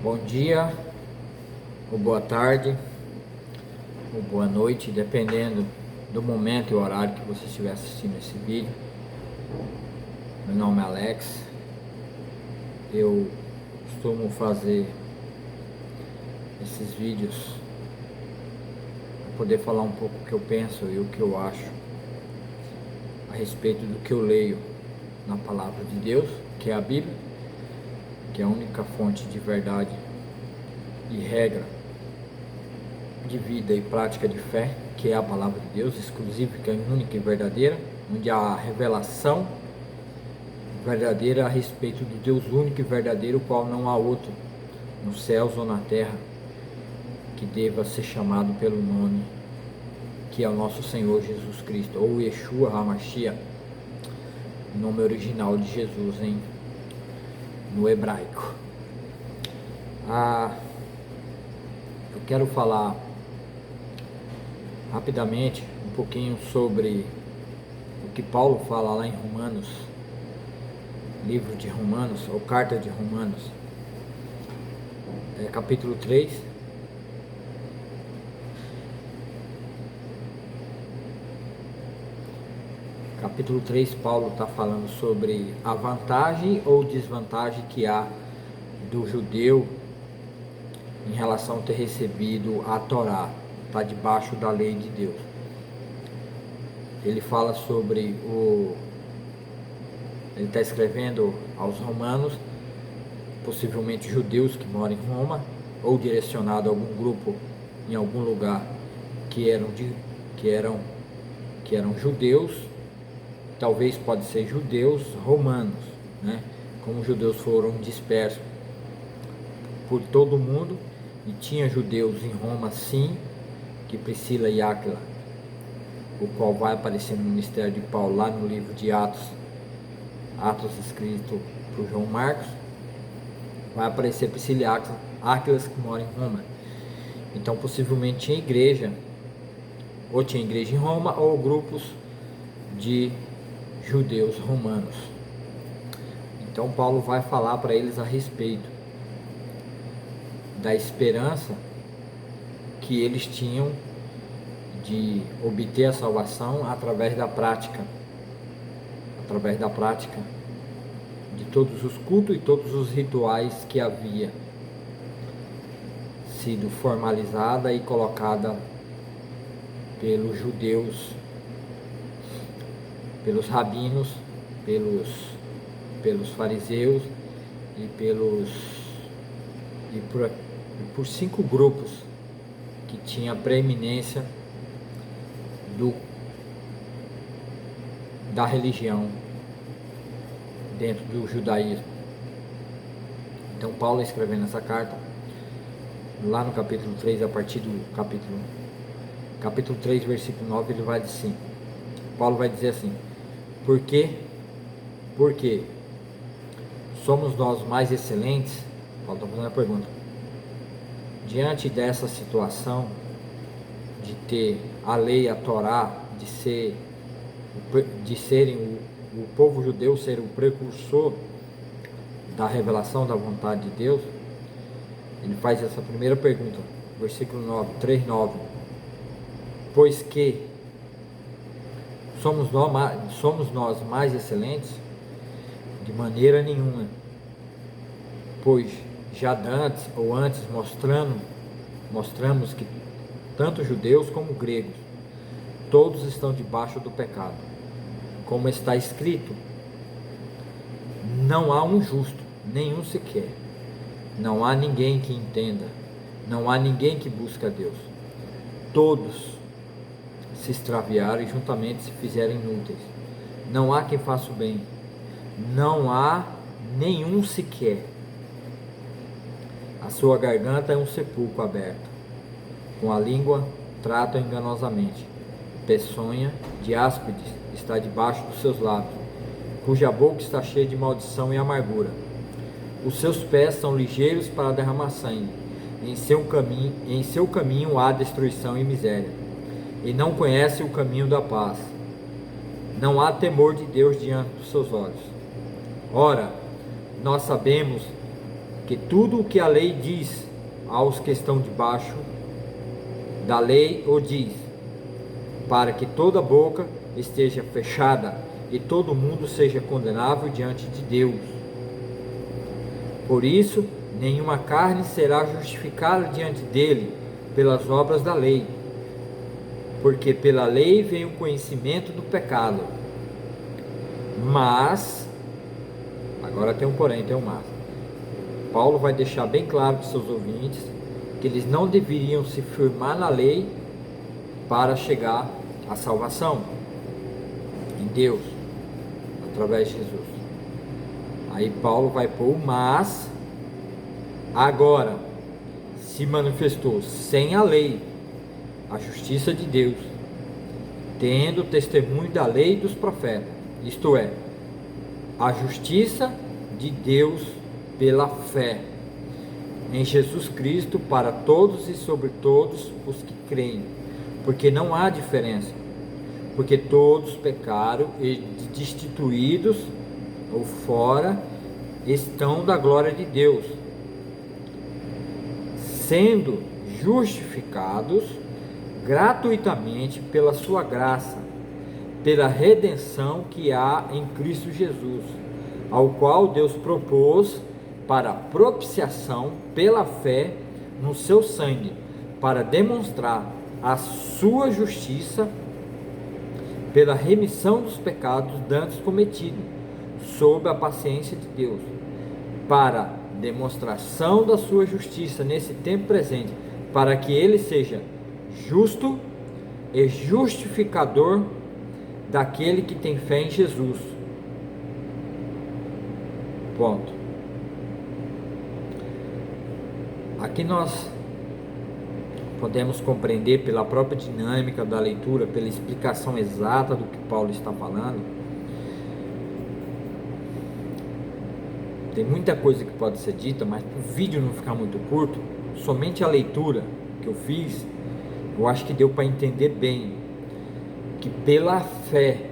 Bom dia, ou boa tarde, ou boa noite, dependendo do momento e horário que você estiver assistindo esse vídeo. Meu nome é Alex. Eu costumo fazer esses vídeos para poder falar um pouco o que eu penso e o que eu acho a respeito do que eu leio na palavra de Deus, que é a Bíblia, que é a única fonte de verdade e regra de vida e prática de fé, que é a palavra de Deus, exclusiva, que é única e verdadeira, onde há revelação verdadeira a respeito do Deus único e verdadeiro, o qual não há outro nos céus ou na terra que deva ser chamado pelo nome, que é o nosso Senhor Jesus Cristo, ou Yeshua HaMashiach, nome original de Jesus no hebraico. Eu quero falar rapidamente um pouquinho sobre o que Paulo fala lá em Romanos, livro de Romanos, ou carta de Romanos, capítulo 3. Capítulo 3, Paulo está falando sobre a vantagem ou desvantagem que há do judeu em relação a ter recebido a Torá, está debaixo da lei de Deus. Ele fala sobre ele está escrevendo aos romanos, possivelmente judeus que moram em Roma, ou direcionado a algum grupo em algum lugar que eram judeus, talvez pode ser judeus romanos, né? Como os judeus foram dispersos por todo o mundo, e tinha judeus em Roma sim, que Priscila e Áquila, o qual vai aparecer no ministério de Paulo lá no livro de Atos escrito por João Marcos, vai aparecer Priscila e Áquila que moram em Roma. Então possivelmente tinha igreja em Roma, ou grupos de judeus romanos. Então Paulo vai falar para eles a respeito da esperança que eles tinham de obter a salvação através da prática de todos os cultos e todos os rituais que havia sido formalizada e colocada pelos judeus, pelos rabinos, pelos fariseus e por 5 grupos que tinha preeminência da religião dentro do judaísmo. Então Paulo, escrevendo essa carta lá no capítulo 3, a partir do capítulo 3, versículo 9, ele vai dizer assim, Paulo vai dizer assim: porque somos nós mais excelentes? Paulo está fazendo a pergunta. Diante dessa situação de ter a lei, a Torá, de serem o povo judeu ser o precursor da revelação da vontade de Deus, ele faz essa primeira pergunta, versículo 9, 3:9. Pois que somos nós mais excelentes? De maneira nenhuma, pois já antes mostramos que tanto judeus como gregos, todos estão debaixo do pecado. Como está escrito, não há um justo, nenhum sequer. Não há ninguém que entenda, não há ninguém que busque a Deus. Todos se extraviaram e juntamente se fizeram inúteis. Não há quem faça o bem, não há nenhum sequer. A sua garganta é um sepulcro aberto, com a língua trata enganosamente. Peçonha de áspides está debaixo dos seus lábios, cuja boca está cheia de maldição e amargura. Os seus pés são ligeiros para derramar sangue. Em seu caminho há destruição e miséria, e não conhece o caminho da paz. Não há temor de Deus diante dos seus olhos. Ora, nós sabemos que tudo o que a lei diz aos que estão debaixo da lei o diz, para que toda boca esteja fechada e todo mundo seja condenável diante de Deus. Por isso, nenhuma carne será justificada diante dele pelas obras da lei, porque pela lei vem o conhecimento do pecado. Mas, agora tem um porém, tem um mas. Paulo vai deixar bem claro para os seus ouvintes que eles não deveriam se firmar na lei para chegar à salvação em Deus, através de Jesus. Aí Paulo vai pôr, mas agora se manifestou sem a lei a justiça de Deus, tendo o testemunho da lei e dos profetas, isto é, a justiça de Deus pela fé em Jesus Cristo para todos e sobre todos os que creem, porque não há diferença, porque todos pecaram e destituídos ou fora estão da glória de Deus, sendo justificados gratuitamente pela sua graça, pela redenção que há em Cristo Jesus, ao qual Deus propôs para propiciação pela fé no seu sangue, para demonstrar a sua justiça pela remissão dos pecados dantes cometidos, sob a paciência de Deus, para demonstração da sua justiça nesse tempo presente, para que ele seja justo e justificador daquele que tem fé em Jesus. Ponto. Aqui nós podemos compreender pela própria dinâmica da leitura, pela explicação exata do que Paulo está falando. Tem muita coisa que pode ser dita, mas para o vídeo não ficar muito curto, somente a leitura que eu fiz, eu acho que deu para entender bem que pela fé,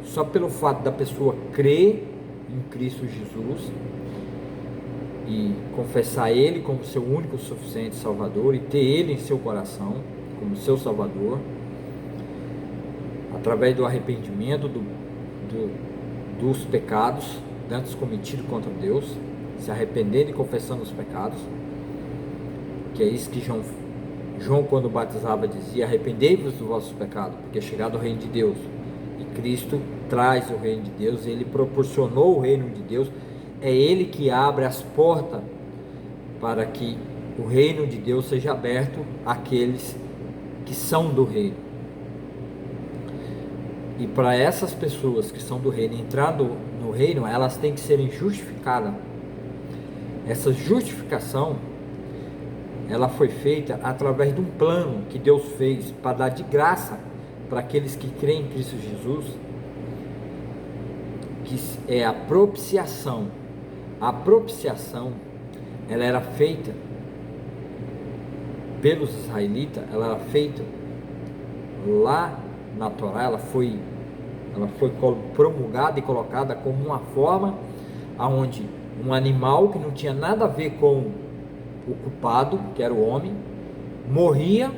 só pelo fato da pessoa crer em Cristo Jesus e confessar Ele como seu único suficiente Salvador e ter Ele em seu coração como seu Salvador, através do arrependimento dos pecados antes cometidos contra Deus, se arrependendo e confessando os pecados, que é isso que João quando batizava dizia: arrependei-vos dos vossos pecados, porque é chegado o reino de Deus. E Cristo traz o reino de Deus, Ele proporcionou o reino de Deus, é Ele que abre as portas para que o reino de Deus seja aberto àqueles que são do reino. E para essas pessoas que são do reino entrar no reino, elas têm que serem justificadas. Essa justificação, ela foi feita através de um plano que Deus fez para dar de graça para aqueles que creem em Cristo Jesus, que é a propiciação. A propiciação, ela era feita pelos israelitas, ela era feita lá na Torá, ela foi promulgada e colocada como uma forma aonde um animal que não tinha nada a ver com o culpado, que era o homem, morria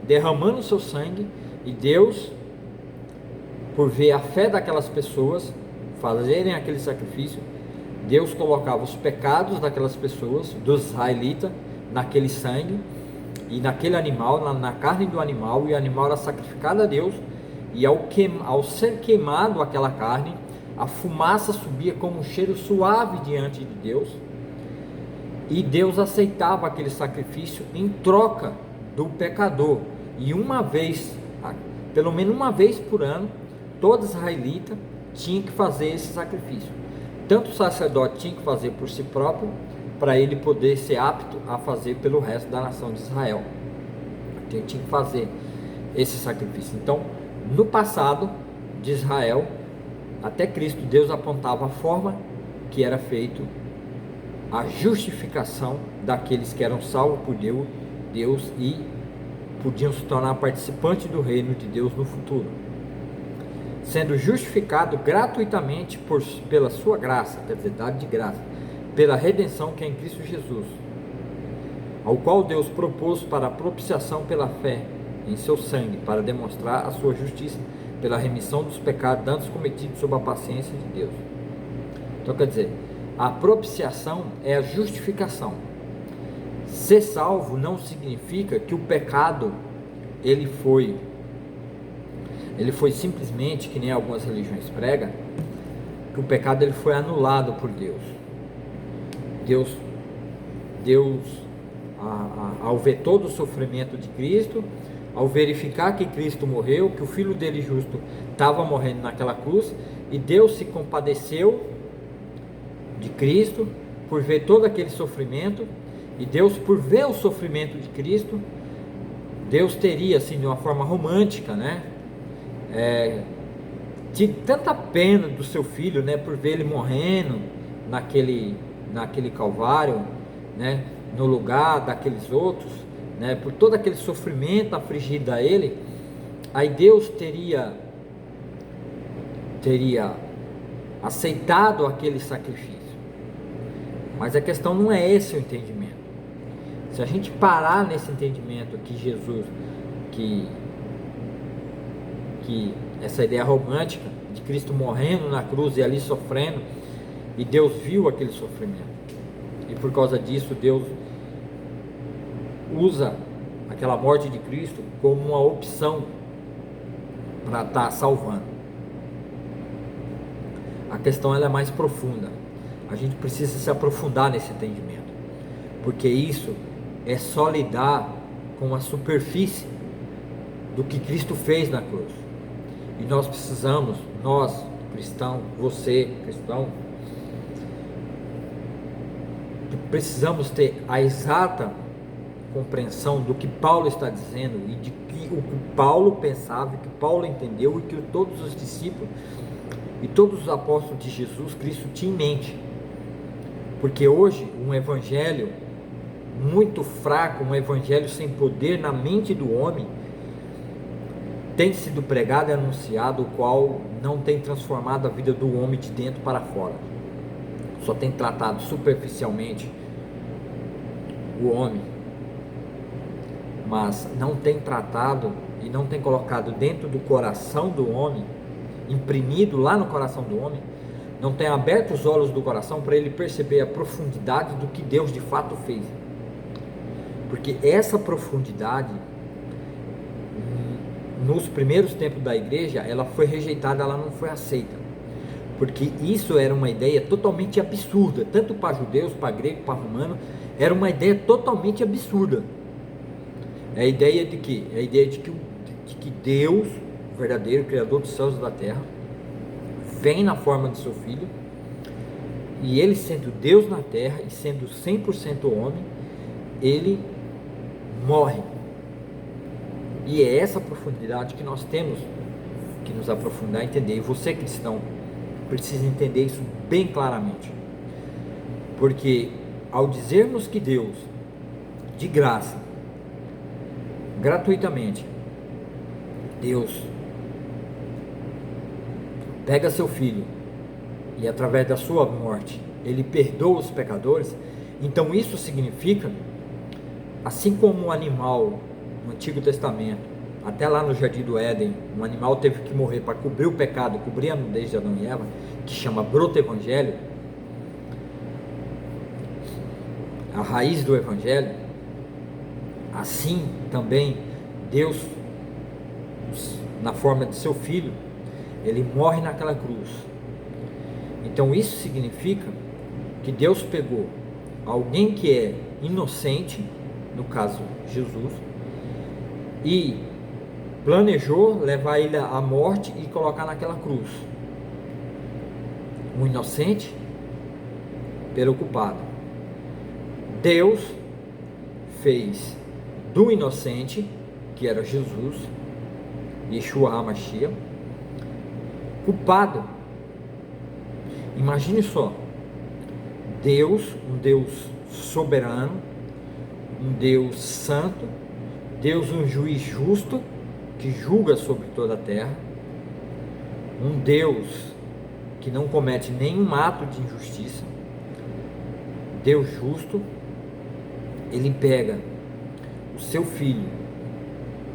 derramando seu sangue, e Deus, por ver a fé daquelas pessoas fazerem aquele sacrifício, Deus colocava os pecados daquelas pessoas, dos israelitas, naquele sangue e naquele animal, na carne do animal, e o animal era sacrificado a Deus, e ao ser queimado aquela carne, a fumaça subia como um cheiro suave diante de Deus, e Deus aceitava aquele sacrifício em troca do pecador. E uma vez, pelo menos uma vez por ano, todo israelita tinha que fazer esse sacrifício. Tanto o sacerdote tinha que fazer por si próprio, para ele poder ser apto a fazer pelo resto da nação de Israel. Então, ele tinha que fazer esse sacrifício. Então, no passado de Israel, até Cristo, Deus apontava a forma que era feito a justificação daqueles que eram salvos por Deus e podiam se tornar participantes do reino de Deus no futuro, sendo justificado gratuitamente pela sua graça, quer dizer, dado de graça, pela redenção que é em Cristo Jesus, ao qual Deus propôs para a propiciação pela fé em seu sangue, para demonstrar a sua justiça pela remissão dos pecados antes cometidos sob a paciência de Deus. Então quer dizer, a propiciação é a justificação. Ser salvo não significa que o pecado ele foi simplesmente, que nem algumas religiões pregam, que o pecado ele foi anulado por Deus. Deus, ao ver todo o sofrimento de Cristo, ao verificar que Cristo morreu, que o Filho dele justo estava morrendo naquela cruz, e Deus se compadeceu de Cristo por ver todo aquele sofrimento, e Deus, por ver o sofrimento de Cristo, Deus teria, assim, de uma forma romântica, né, tido tanta pena do seu filho, né, por ver ele morrendo naquele Calvário, né, no lugar daqueles outros, né, por todo aquele sofrimento afligido a ele. Aí Deus teria aceitado aquele sacrifício. Mas a questão não é esse o entendimento. Se a gente parar nesse entendimento que Jesus, que essa ideia romântica de Cristo morrendo na cruz e ali sofrendo, e Deus viu aquele sofrimento, e por causa disso Deus usa aquela morte de Cristo como uma opção para estar salvando. A questão ela é mais profunda. A gente precisa se aprofundar nesse entendimento, porque isso é só lidar com a superfície do que Cristo fez na cruz. E nós precisamos, nós cristãos, você cristão, precisamos ter a exata compreensão do que Paulo está dizendo, e de que o que Paulo pensava, o que Paulo entendeu, e que todos os discípulos e todos os apóstolos de Jesus Cristo tinham em mente. Porque hoje um evangelho muito fraco, um evangelho sem poder na mente do homem, tem sido pregado e anunciado, o qual não tem transformado a vida do homem de dentro para fora. Só tem tratado superficialmente o homem, mas não tem tratado e não tem colocado dentro do coração do homem, imprimido lá no coração do homem, não tem aberto os olhos do coração para ele perceber a profundidade do que Deus de fato fez. Porque essa profundidade, nos primeiros tempos da igreja, ela foi rejeitada, ela não foi aceita. Porque isso era uma ideia totalmente absurda, tanto para judeus, para grego, para romano, era uma ideia totalmente absurda. É a ideia de quê? É a ideia de que Deus, o verdadeiro Criador dos céus e da terra, vem na forma de seu Filho, e ele sendo Deus na terra, e sendo 100% homem, ele morre. E é essa profundidade que nós temos que nos aprofundar e entender. E você, cristão, precisa entender isso bem claramente. Porque ao dizermos que Deus, de graça, gratuitamente, Deus pega seu Filho e através da sua morte ele perdoa os pecadores, então isso significa, assim como um animal no Antigo Testamento, até lá no Jardim do Éden, um animal teve que morrer para cobrir o pecado, cobrir a nudez de Adão e Eva, que chama broto evangelho, a raiz do evangelho. Assim também Deus, na forma de seu Filho, ele morre naquela cruz. Então isso significa que Deus pegou alguém que é inocente, no caso Jesus, e planejou levar ele à morte e colocar naquela cruz. Um inocente pelo culpado. Deus fez do inocente, que era Jesus, Yeshua HaMashiach, culpado. Imagine só, Deus, um Deus soberano, um Deus santo, Deus um juiz justo, que julga sobre toda a terra, um Deus que não comete nenhum ato de injustiça, Deus justo, ele pega o seu filho,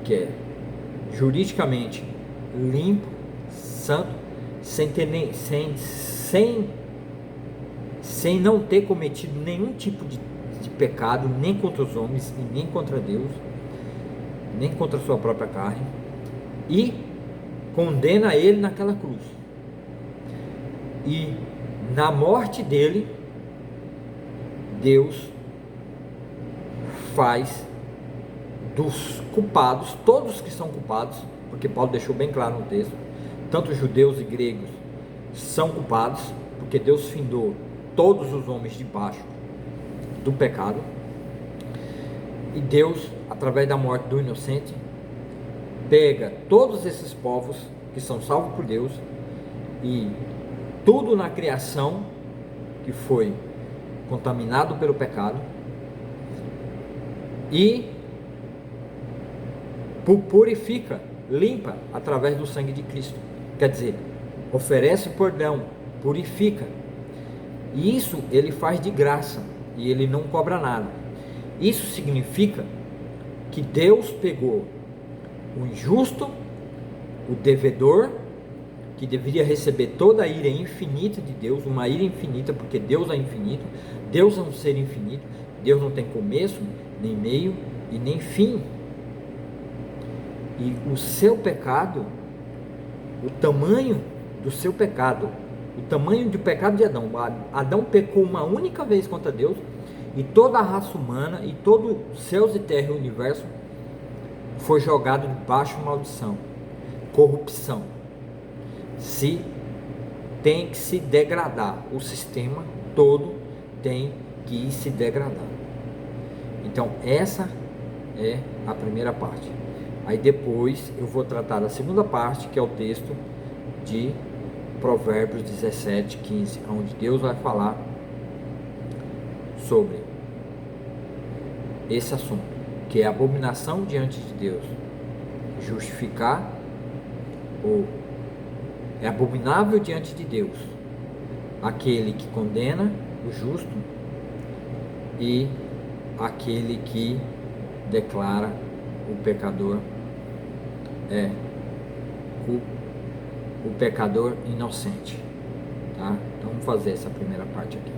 que é juridicamente limpo, santo, sem não ter cometido nenhum tipo de pecado, nem contra os homens, e nem contra Deus, nem contra a sua própria carne, e condena ele naquela cruz. E na morte dele, Deus faz dos culpados, todos que são culpados, porque Paulo deixou bem claro no texto, tanto judeus e gregos são culpados, porque Deus findou todos os homens debaixo do pecado, e Deus, através da morte do inocente, pega todos esses povos que são salvos por Deus, e tudo na criação que foi contaminado pelo pecado, e purifica, limpa através do sangue de Cristo. Quer dizer, oferece perdão, purifica. E isso ele faz de graça, e ele não cobra nada. Isso significa que Deus pegou o injusto, o devedor, que deveria receber toda a ira infinita de Deus, uma ira infinita, porque Deus é infinito, Deus é um ser infinito, Deus não tem começo, nem meio e nem fim. E o seu pecado, o tamanho do seu pecado, o tamanho do pecado de Adão, Adão pecou uma única vez contra Deus, e toda a raça humana, e todo os céus e terra e o universo foi jogado debaixo de maldição, corrupção. Tem que se degradar, o sistema todo tem que se degradar. Então essa é a primeira parte. Aí depois eu vou tratar da segunda parte, que é o texto de Provérbios 17, 15, onde Deus vai falar sobre esse assunto, que é abominação diante de Deus, justificar, ou é abominável diante de Deus aquele que condena o justo e aquele que declara o pecador o pecador inocente, tá? Então vamos fazer essa primeira parte aqui.